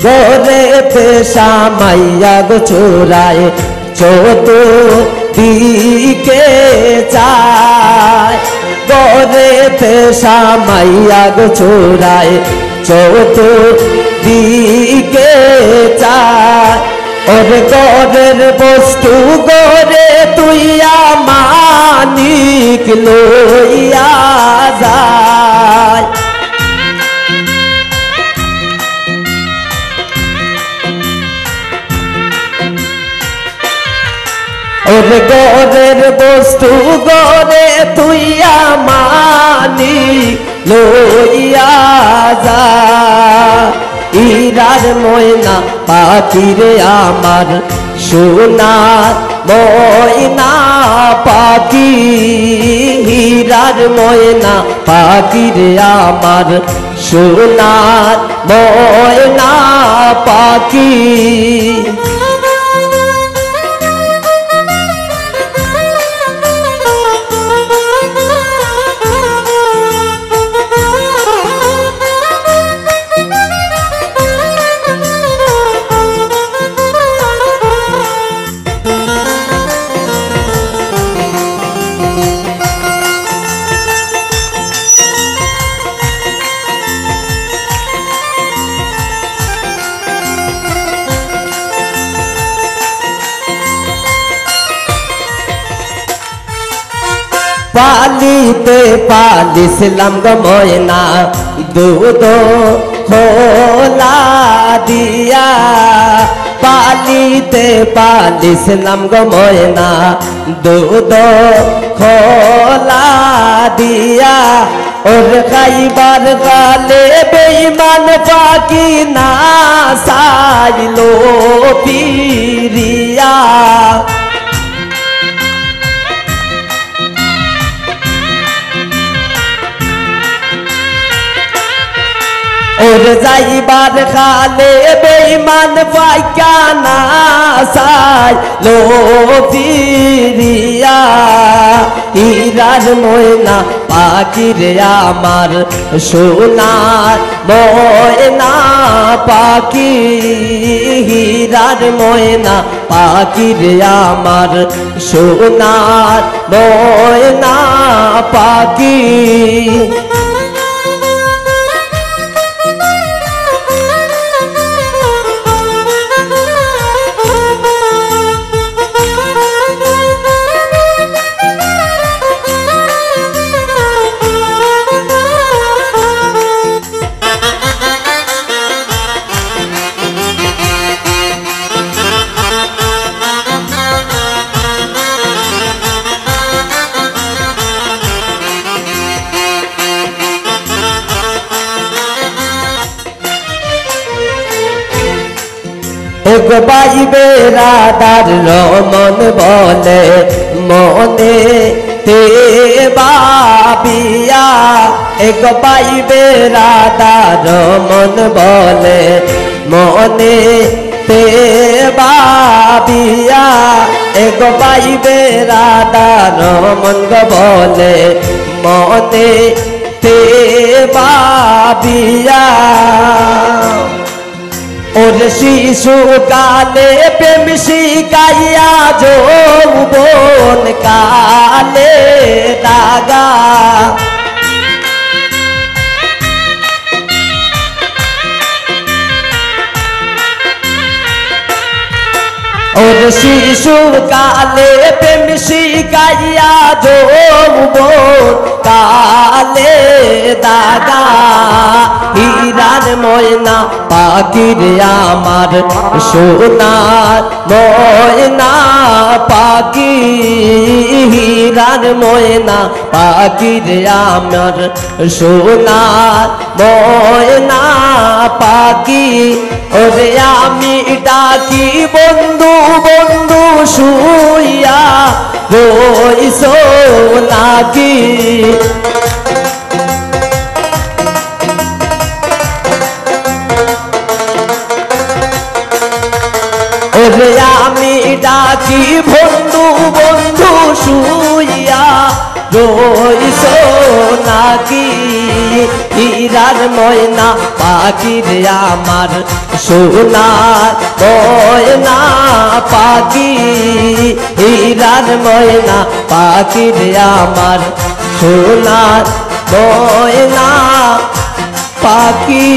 গরেতে সামাইয়া গো চোরায় চতুর্দিকে চায় গরেতে সামাইয়া গো চোরায় চতুর্দিকে চায় ওরে গরের বস্তু গরে তুইয়া মানিক লইয়া যায় ওরে গরের বস্তু গরে তুইয়া মানিক লইয়া যায় হীরার ময়না পাখিরে আমার সোনার ময়না পাখি হীরার ময়না পাখিরে আমার সোনার ময়না পাখি পালিতে পালিছিলাম গো ময়না দুধ খোলা দিয়া পালিতে পালিছিলাম গো ময়না দুধ খোলা দিয়া ওর খাইবার গালে বেঈমান পাখি না সাইলো পিরিয়া ওর যাইবার খালে বেঈমান পাইকা না সাইলো পিরিয়া হীরার ময়না পাখিরে আমার সোনার ময়না পাখি হীরার ময়না পাখিরে আমার সোনার ময়না পাখি এক ভাই বেরাদার রমন বলে মনে তে বাবিয়া এক ভাই বেরাদার রমন বলে মনে তে বাবিয়া এক ভাই বেরাদার রমন বলে মনে তে বাবিয়া ওর শিশু কালে প্রেম শিখাইয়া যৌবন কালে দাগা ওর শিশু কালে প্রেম শিখাইয়া যৌবন কালে দাগা হীরার ময়না পাখিরে আমার সোনার ময়না পাখি হীরার ময়না পাখিরে আমার সোনার ময়না পাখি ওরে আমি ডাকি বন্ধু বন্ধু শুইয়া রইছো নাকি ওরে আমি ডাকি বন্ধু বন্ধু শুইয়া রইছো নাকি হীরার ময়না পাখি রে আমার সোনার ময়না পাখি হীরার ময়না পাখি রে আমার সোনার ময়না পাখি।